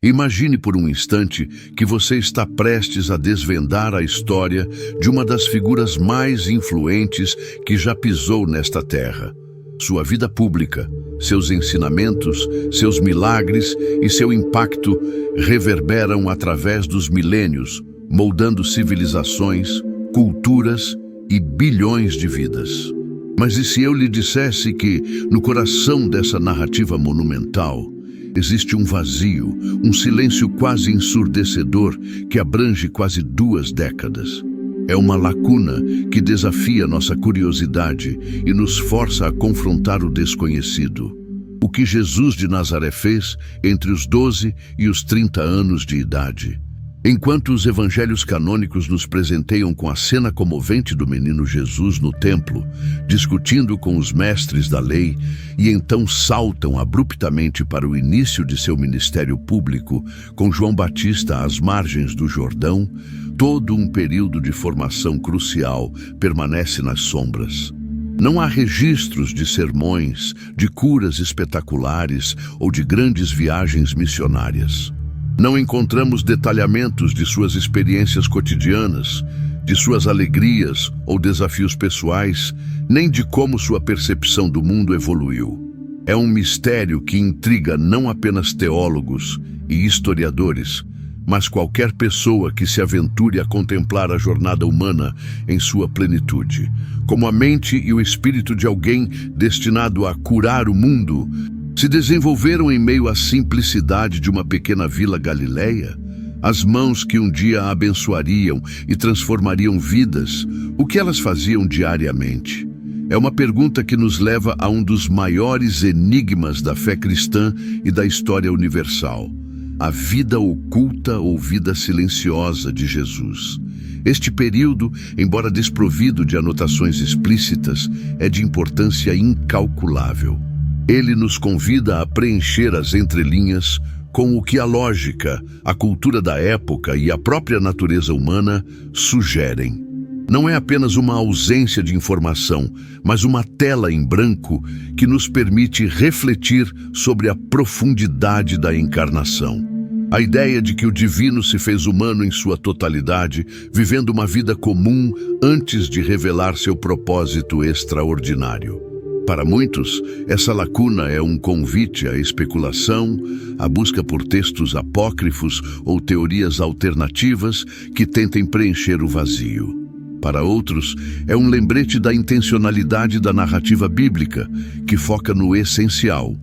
Imagine por um instante que você está prestes a desvendar a história de uma das figuras mais influentes que já pisou nesta terra. Sua vida pública, seus ensinamentos, seus milagres e seu impacto reverberam através dos milênios, moldando civilizações, culturas e bilhões de vidas. Mas e se eu lhe dissesse que, no coração dessa narrativa monumental, existe um vazio, um silêncio quase ensurdecedor que abrange quase 2 décadas? É uma lacuna que desafia nossa curiosidade e nos força a confrontar o desconhecido. O que Jesus de Nazaré fez entre os 12 e os 30 anos de idade? Enquanto os evangelhos canônicos nos presenteiam com a cena comovente do menino Jesus no templo, discutindo com os mestres da lei, e então saltam abruptamente para o início de seu ministério público, com João Batista às margens do Jordão, todo um período de formação crucial permanece nas sombras. Não há registros de sermões, de curas espetaculares ou de grandes viagens missionárias. Não encontramos detalhamentos de suas experiências cotidianas, de suas alegrias ou desafios pessoais, nem de como sua percepção do mundo evoluiu. É um mistério que intriga não apenas teólogos e historiadores, mas qualquer pessoa que se aventure a contemplar a jornada humana em sua plenitude, como a mente e o espírito de alguém destinado a curar o mundo, se desenvolveram em meio à simplicidade de uma pequena vila galileia. As mãos que um dia abençoariam e transformariam vidas, o que elas faziam diariamente? É uma pergunta que nos leva a um dos maiores enigmas da fé cristã e da história universal: a vida oculta ou vida silenciosa de Jesus. Este período, embora desprovido de anotações explícitas, é de importância incalculável. Ele nos convida a preencher as entrelinhas com o que a lógica, a cultura da época e a própria natureza humana sugerem. Não é apenas uma ausência de informação, mas uma tela em branco que nos permite refletir sobre a profundidade da encarnação. A ideia de que o divino se fez humano em sua totalidade, vivendo uma vida comum antes de revelar seu propósito extraordinário. Para muitos, essa lacuna é um convite à especulação, à busca por textos apócrifos ou teorias alternativas que tentem preencher o vazio. Para outros, é um lembrete da intencionalidade da narrativa bíblica, que foca no essencial,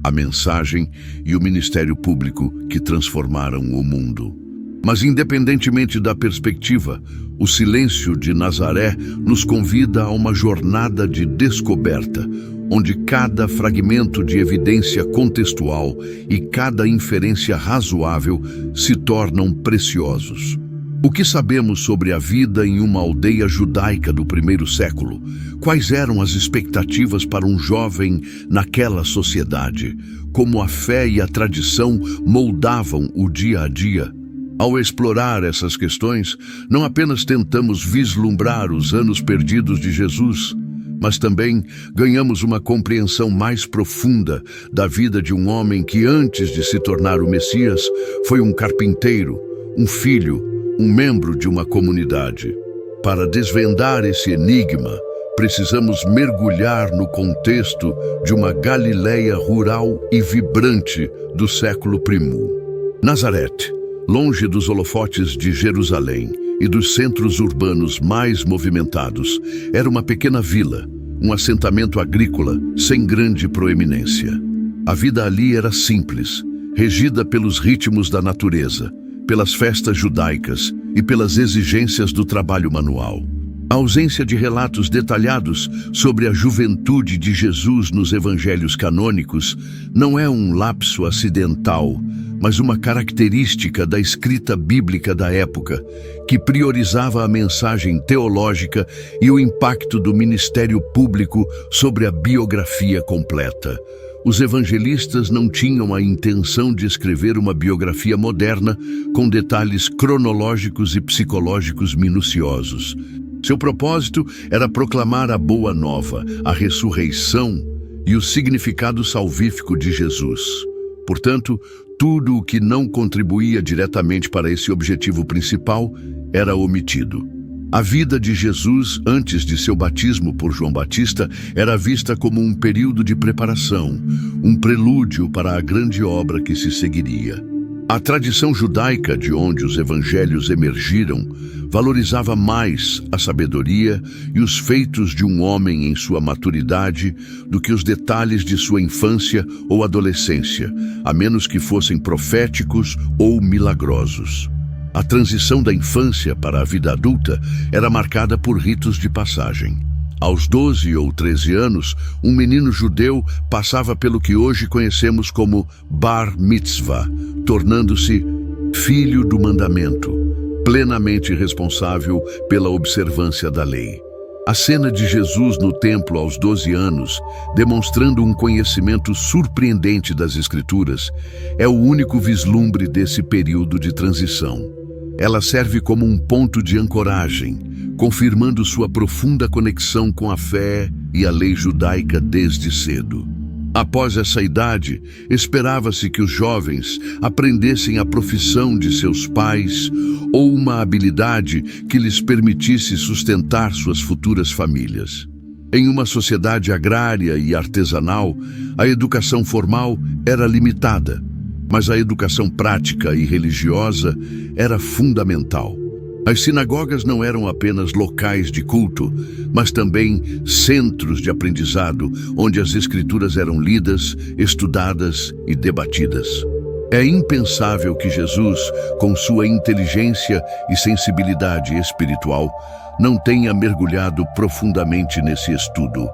a mensagem e o ministério público que transformaram o mundo. Mas independentemente da perspectiva, o silêncio de Nazaré nos convida a uma jornada de descoberta, onde cada fragmento de evidência contextual e cada inferência razoável se tornam preciosos. O que sabemos sobre a vida em uma aldeia judaica do primeiro século? Quais eram as expectativas para um jovem naquela sociedade? Como a fé e a tradição moldavam o dia a dia? Ao explorar essas questões, não apenas tentamos vislumbrar os anos perdidos de Jesus, mas também ganhamos uma compreensão mais profunda da vida de um homem que, antes de se tornar o Messias, foi um carpinteiro, um filho, um membro de uma comunidade. Para desvendar esse enigma, precisamos mergulhar no contexto de uma Galileia rural e vibrante do século I. Nazaré, longe dos holofotes de Jerusalém e dos centros urbanos mais movimentados, era uma pequena vila, um assentamento agrícola sem grande proeminência. A vida ali era simples, regida pelos ritmos da natureza, pelas festas judaicas e pelas exigências do trabalho manual. A ausência de relatos detalhados sobre a juventude de Jesus nos evangelhos canônicos não é um lapso acidental, mas uma característica da escrita bíblica da época, que priorizava a mensagem teológica e o impacto do ministério público sobre a biografia completa. Os evangelistas não tinham a intenção de escrever uma biografia moderna com detalhes cronológicos e psicológicos minuciosos. Seu propósito era proclamar a boa nova, a ressurreição e o significado salvífico de Jesus. Portanto, Tudo o que não contribuía diretamente para esse objetivo principal era omitido. A vida de Jesus antes de seu batismo por João Batista era vista como um período de preparação, um prelúdio para a grande obra que se seguiria. A tradição judaica, de onde os evangelhos emergiram, valorizava mais a sabedoria e os feitos de um homem em sua maturidade do que os detalhes de sua infância ou adolescência, a menos que fossem proféticos ou milagrosos. A transição da infância para a vida adulta era marcada por ritos de passagem. Aos 12 ou 13 anos, um menino judeu passava pelo que hoje conhecemos como Bar Mitzvah, tornando-se filho do mandamento, plenamente responsável pela observância da lei. A cena de Jesus no templo aos 12 anos, demonstrando um conhecimento surpreendente das Escrituras, é o único vislumbre desse período de transição. Ela serve como um ponto de ancoragem, confirmando sua profunda conexão com a fé e a lei judaica desde cedo. Após essa idade, esperava-se que os jovens aprendessem a profissão de seus pais ou uma habilidade que lhes permitisse sustentar suas futuras famílias. Em uma sociedade agrária e artesanal, a educação formal era limitada, mas a educação prática e religiosa era fundamental. As sinagogas não eram apenas locais de culto, mas também centros de aprendizado, onde as Escrituras eram lidas, estudadas e debatidas. É impensável que Jesus, com sua inteligência e sensibilidade espiritual, não tenha mergulhado profundamente nesse estudo.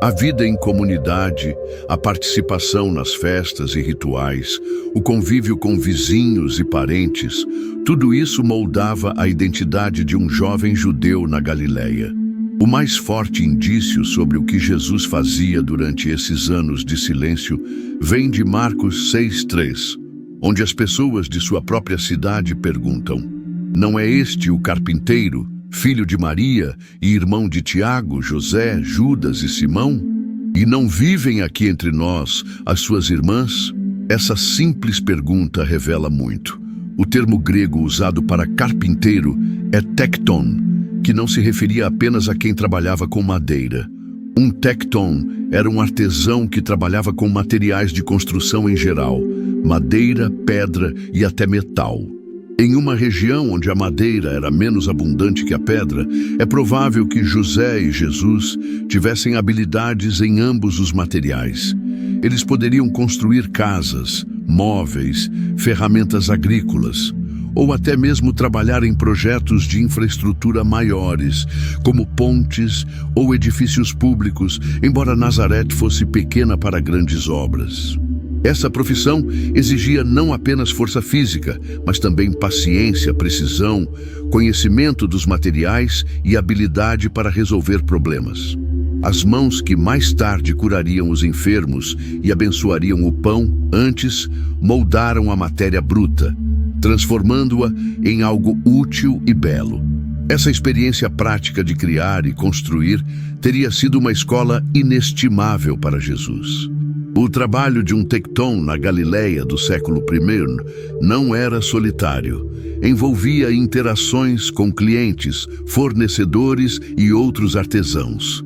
A vida em comunidade, a participação nas festas e rituais, o convívio com vizinhos e parentes, tudo isso moldava a identidade de um jovem judeu na Galileia. O mais forte indício sobre o que Jesus fazia durante esses anos de silêncio vem de Marcos 6:3, onde as pessoas de sua própria cidade perguntam: "Não é este o carpinteiro, filho de Maria e irmão de Tiago, José, Judas e Simão? E não vivem aqui entre nós as suas irmãs?" Essa simples pergunta revela muito. O termo grego usado para carpinteiro é tekton, que não se referia apenas a quem trabalhava com madeira. Um tekton era um artesão que trabalhava com materiais de construção em geral, madeira, pedra e até metal. Em uma região onde a madeira era menos abundante que a pedra, é provável que José e Jesus tivessem habilidades em ambos os materiais. Eles poderiam construir casas, móveis, ferramentas agrícolas, ou até mesmo trabalhar em projetos de infraestrutura maiores, como pontes ou edifícios públicos, embora Nazaré fosse pequena para grandes obras. Essa profissão exigia não apenas força física, mas também paciência, precisão, conhecimento dos materiais e habilidade para resolver problemas. As mãos que mais tarde curariam os enfermos e abençoariam o pão, antes moldaram a matéria bruta, transformando-a em algo útil e belo. Essa experiência prática de criar e construir teria sido uma escola inestimável para Jesus. O trabalho de um tekton na Galileia do século I não era solitário. Envolvia interações com clientes, fornecedores e outros artesãos.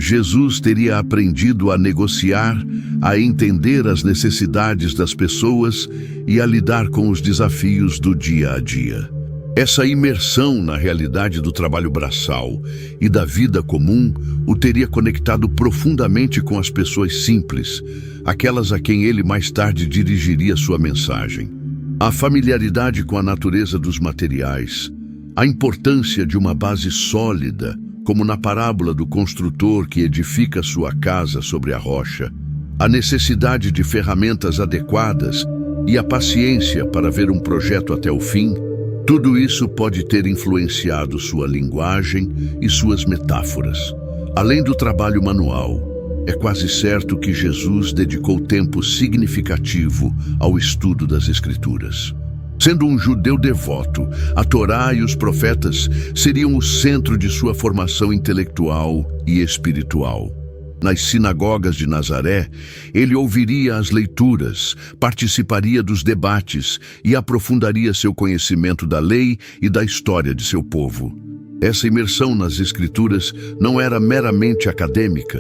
Jesus teria aprendido a negociar, a entender as necessidades das pessoas e a lidar com os desafios do dia a dia. Essa imersão na realidade do trabalho braçal e da vida comum o teria conectado profundamente com as pessoas simples, aquelas a quem ele mais tarde dirigiria sua mensagem. A familiaridade com a natureza dos materiais, a importância de uma base sólida, como na parábola do construtor que edifica sua casa sobre a rocha, a necessidade de ferramentas adequadas e a paciência para ver um projeto até o fim, tudo isso pode ter influenciado sua linguagem e suas metáforas. Além do trabalho manual, é quase certo que Jesus dedicou tempo significativo ao estudo das Escrituras. Sendo um judeu devoto, a Torá e os profetas seriam o centro de sua formação intelectual e espiritual. Nas sinagogas de Nazaré, ele ouviria as leituras, participaria dos debates e aprofundaria seu conhecimento da lei e da história de seu povo. Essa imersão nas Escrituras não era meramente acadêmica,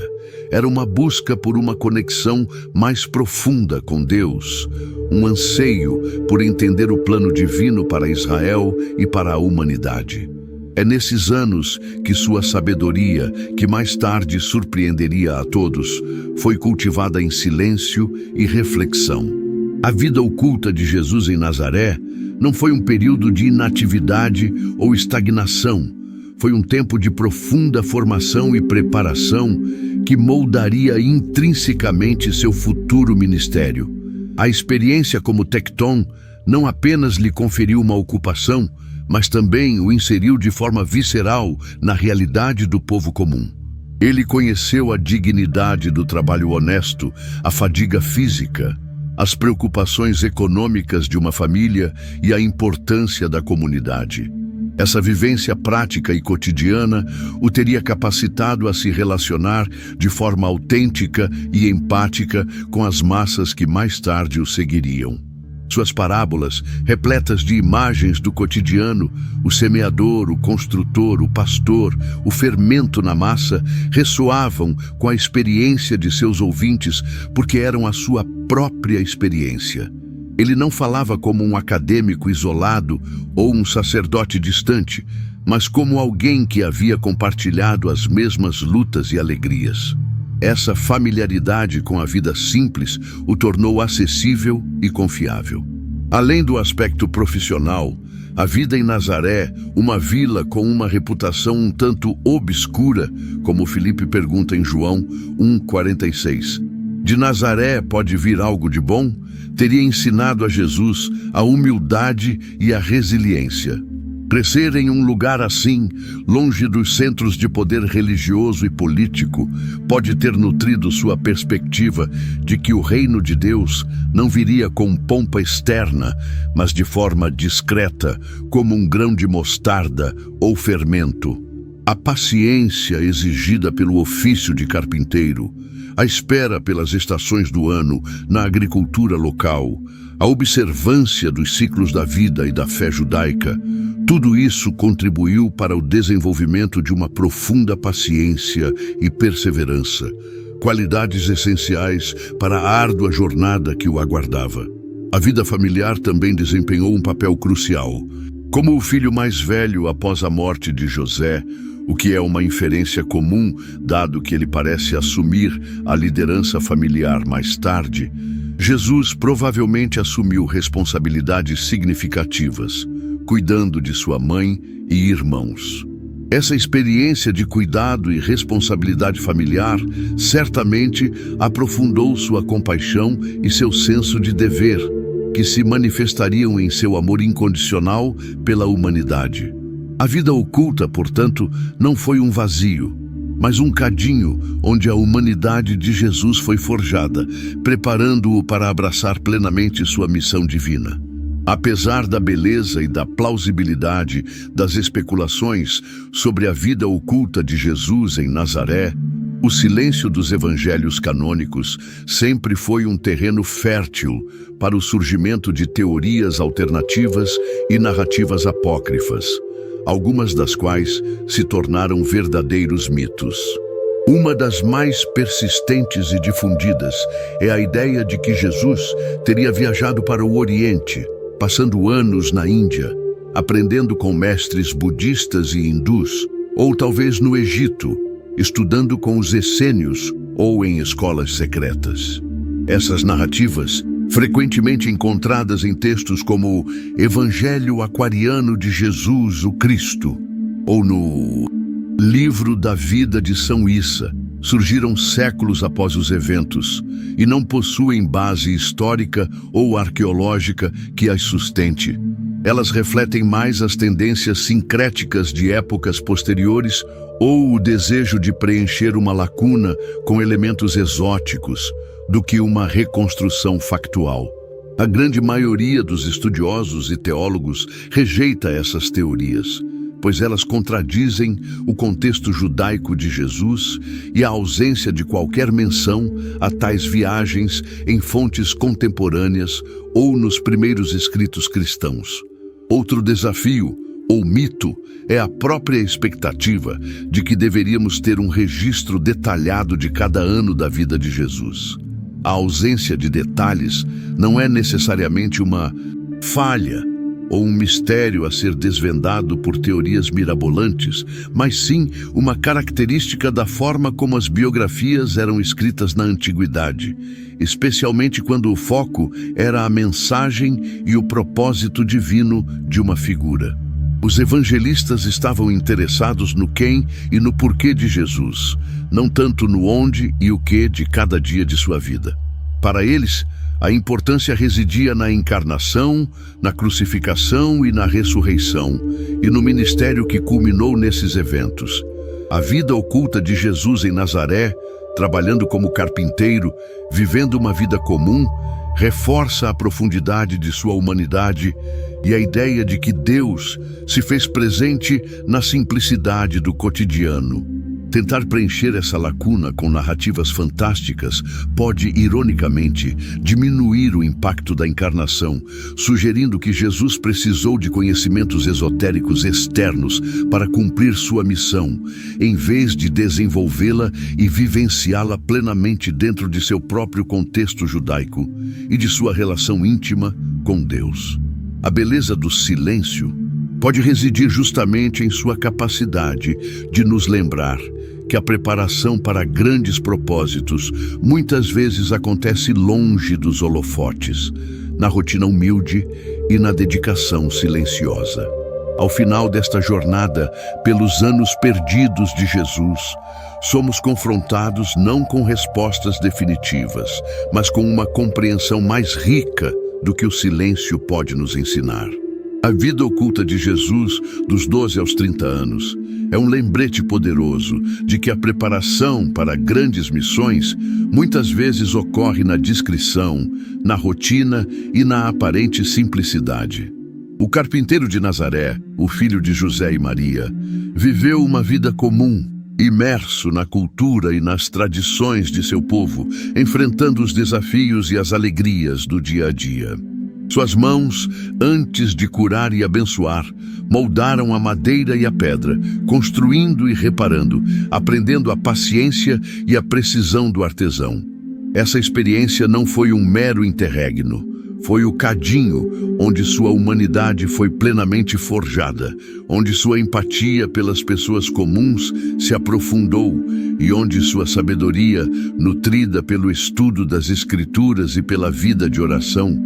era uma busca por uma conexão mais profunda com Deus, um anseio por entender o plano divino para Israel e para a humanidade. É nesses anos que sua sabedoria, que mais tarde surpreenderia a todos, foi cultivada em silêncio e reflexão. A vida oculta de Jesus em Nazaré não foi um período de inatividade ou estagnação. Foi um tempo de profunda formação e preparação que moldaria intrinsecamente seu futuro ministério. A experiência como tecton não apenas lhe conferiu uma ocupação, mas também o inseriu de forma visceral na realidade do povo comum. Ele conheceu a dignidade do trabalho honesto, a fadiga física, as preocupações econômicas de uma família e a importância da comunidade. Essa vivência prática e cotidiana o teria capacitado a se relacionar de forma autêntica e empática com as massas que mais tarde o seguiriam. Suas parábolas, repletas de imagens do cotidiano, o semeador, o construtor, o pastor, o fermento na massa, ressoavam com a experiência de seus ouvintes porque eram a sua própria experiência. Ele não falava como um acadêmico isolado ou um sacerdote distante, mas como alguém que havia compartilhado as mesmas lutas e alegrias. Essa familiaridade com a vida simples o tornou acessível e confiável. Além do aspecto profissional, a vida em Nazaré, uma vila com uma reputação um tanto obscura, como Filipe pergunta em João 1,46. De Nazaré pode vir algo de bom? Teria ensinado a Jesus a humildade e a resiliência. Crescer em um lugar assim, longe dos centros de poder religioso e político, pode ter nutrido sua perspectiva de que o reino de Deus não viria com pompa externa, mas de forma discreta, como um grão de mostarda ou fermento. A paciência exigida pelo ofício de carpinteiro, a espera pelas estações do ano na agricultura local, a observância dos ciclos da vida e da fé judaica, tudo isso contribuiu para o desenvolvimento de uma profunda paciência e perseverança, qualidades essenciais para a árdua jornada que o aguardava. A vida familiar também desempenhou um papel crucial. Como o filho mais velho após a morte de José, o que é uma inferência comum, dado que ele parece assumir a liderança familiar mais tarde, Jesus provavelmente assumiu responsabilidades significativas, cuidando de sua mãe e irmãos. Essa experiência de cuidado e responsabilidade familiar certamente aprofundou sua compaixão e seu senso de dever, que se manifestariam em seu amor incondicional pela humanidade. A vida oculta, portanto, não foi um vazio, mas um cadinho onde a humanidade de Jesus foi forjada, preparando-o para abraçar plenamente sua missão divina. Apesar da beleza e da plausibilidade das especulações sobre a vida oculta de Jesus em Nazaré, o silêncio dos evangelhos canônicos sempre foi um terreno fértil para o surgimento de teorias alternativas e narrativas apócrifas, algumas das quais se tornaram verdadeiros mitos. Uma das mais persistentes e difundidas é a ideia de que Jesus teria viajado para o Oriente, passando anos na Índia, aprendendo com mestres budistas e hindus, ou talvez no Egito, estudando com os essênios ou em escolas secretas. Essas narrativas, frequentemente encontradas em textos como Evangelho Aquariano de Jesus, o Cristo, ou no Livro da Vida de São Issa, surgiram séculos após os eventos e não possuem base histórica ou arqueológica que as sustente. Elas refletem mais as tendências sincréticas de épocas posteriores ou o desejo de preencher uma lacuna com elementos exóticos do que uma reconstrução factual. A grande maioria dos estudiosos e teólogos rejeita essas teorias, pois elas contradizem o contexto judaico de Jesus e a ausência de qualquer menção a tais viagens em fontes contemporâneas ou nos primeiros escritos cristãos. Outro desafio, ou mito, é a própria expectativa de que deveríamos ter um registro detalhado de cada ano da vida de Jesus. A ausência de detalhes não é necessariamente uma falha ou um mistério a ser desvendado por teorias mirabolantes, mas sim uma característica da forma como as biografias eram escritas na antiguidade, especialmente quando o foco era a mensagem e o propósito divino de uma figura. Os evangelistas estavam interessados no quem e no porquê de Jesus, não tanto no onde e o que de cada dia de sua vida. Para eles, a importância residia na encarnação, na crucificação e na ressurreição, e no ministério que culminou nesses eventos. A vida oculta de Jesus em Nazaré, trabalhando como carpinteiro, vivendo uma vida comum, reforça a profundidade de sua humanidade e a ideia de que Deus se fez presente na simplicidade do cotidiano. Tentar preencher essa lacuna com narrativas fantásticas pode, ironicamente, diminuir o impacto da encarnação, sugerindo que Jesus precisou de conhecimentos esotéricos externos para cumprir sua missão, em vez de desenvolvê-la e vivenciá-la plenamente dentro de seu próprio contexto judaico e de sua relação íntima com Deus. A beleza do silêncio pode residir justamente em sua capacidade de nos lembrar que a preparação para grandes propósitos muitas vezes acontece longe dos holofotes, na rotina humilde e na dedicação silenciosa. Ao final desta jornada pelos anos perdidos de Jesus, somos confrontados não com respostas definitivas, mas com uma compreensão mais rica do que o silêncio pode nos ensinar. A vida oculta de Jesus, dos 12 aos 30 anos, é um lembrete poderoso de que a preparação para grandes missões muitas vezes ocorre na discrição, na rotina e na aparente simplicidade. O carpinteiro de Nazaré, o filho de José e Maria, viveu uma vida comum, imerso na cultura e nas tradições de seu povo, enfrentando os desafios e as alegrias do dia a dia. Suas mãos, antes de curar e abençoar, moldaram a madeira e a pedra, construindo e reparando, aprendendo a paciência e a precisão do artesão. Essa experiência não foi um mero interregno. Foi o cadinho onde sua humanidade foi plenamente forjada, onde sua empatia pelas pessoas comuns se aprofundou e onde sua sabedoria, nutrida pelo estudo das Escrituras e pela vida de oração,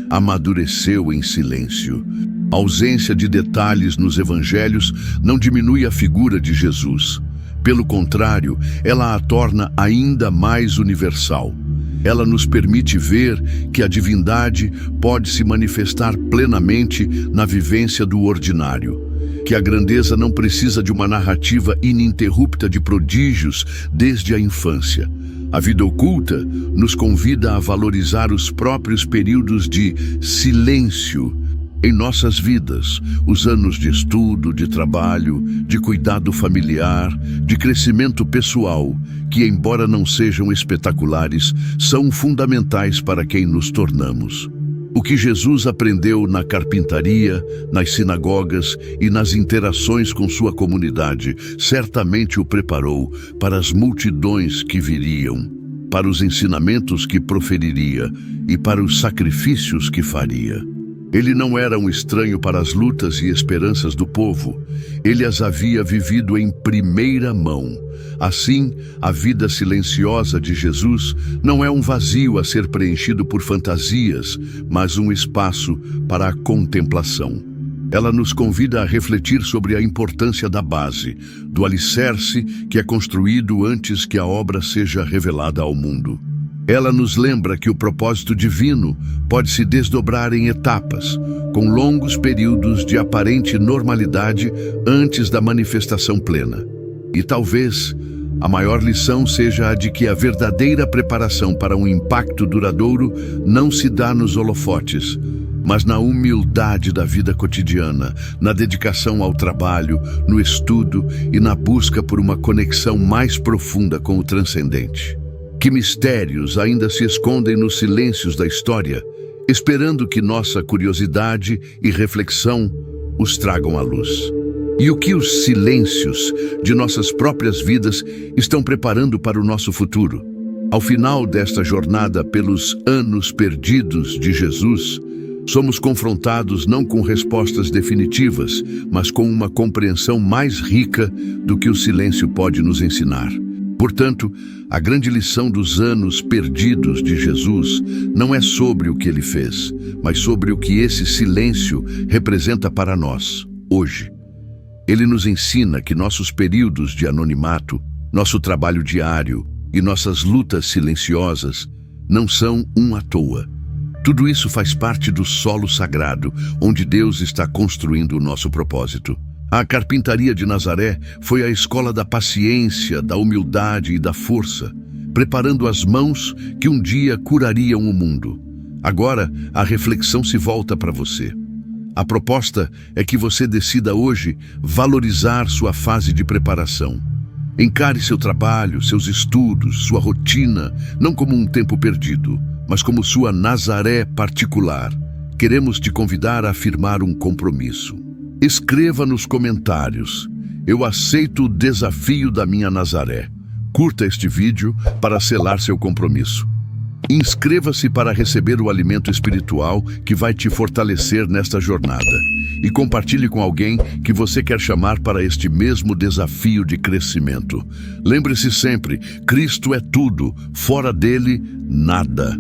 amadureceu em silêncio. A ausência de detalhes nos evangelhos não diminui a figura de Jesus. Pelo contrário, ela a torna ainda mais universal. Ela nos permite ver que a divindade pode se manifestar plenamente na vivência do ordinário, que a grandeza não precisa de uma narrativa ininterrupta de prodígios desde a infância. A vida oculta nos convida a valorizar os próprios períodos de silêncio em nossas vidas, os anos de estudo, de trabalho, de cuidado familiar, de crescimento pessoal, que, embora não sejam espetaculares, são fundamentais para quem nos tornamos. O que Jesus aprendeu na carpintaria, nas sinagogas e nas interações com sua comunidade, certamente o preparou para as multidões que viriam, para os ensinamentos que proferiria e para os sacrifícios que faria. Ele não era um estranho para as lutas e esperanças do povo. Ele as havia vivido em primeira mão. Assim, a vida silenciosa de Jesus não é um vazio a ser preenchido por fantasias, mas um espaço para a contemplação. Ela nos convida a refletir sobre a importância da base, do alicerce que é construído antes que a obra seja revelada ao mundo. Ela nos lembra que o propósito divino pode se desdobrar em etapas, com longos períodos de aparente normalidade antes da manifestação plena. E talvez a maior lição seja a de que a verdadeira preparação para um impacto duradouro não se dá nos holofotes, mas na humildade da vida cotidiana, na dedicação ao trabalho, no estudo e na busca por uma conexão mais profunda com o transcendente. Que mistérios ainda se escondem nos silêncios da história, esperando que nossa curiosidade e reflexão os tragam à luz. E o que os silêncios de nossas próprias vidas estão preparando para o nosso futuro? Ao final desta jornada pelos anos perdidos de Jesus, somos confrontados não com respostas definitivas, mas com uma compreensão mais rica do que o silêncio pode nos ensinar. Portanto, a grande lição dos anos perdidos de Jesus não é sobre o que ele fez, mas sobre o que esse silêncio representa para nós, hoje. Ele nos ensina que nossos períodos de anonimato, nosso trabalho diário e nossas lutas silenciosas não são à toa. Tudo isso faz parte do solo sagrado, onde Deus está construindo o nosso propósito. A carpintaria de Nazaré foi a escola da paciência, da humildade e da força, preparando as mãos que um dia curariam o mundo. Agora, a reflexão se volta para você. A proposta é que você decida hoje valorizar sua fase de preparação. Encare seu trabalho, seus estudos, sua rotina, não como um tempo perdido, mas como sua Nazaré particular. Queremos te convidar a afirmar um compromisso. Escreva nos comentários: eu aceito o desafio da minha Nazaré. Curta este vídeo para selar seu compromisso. Inscreva-se para receber o alimento espiritual que vai te fortalecer nesta jornada. E compartilhe com alguém que você quer chamar para este mesmo desafio de crescimento. Lembre-se sempre, Cristo é tudo, fora dele, nada.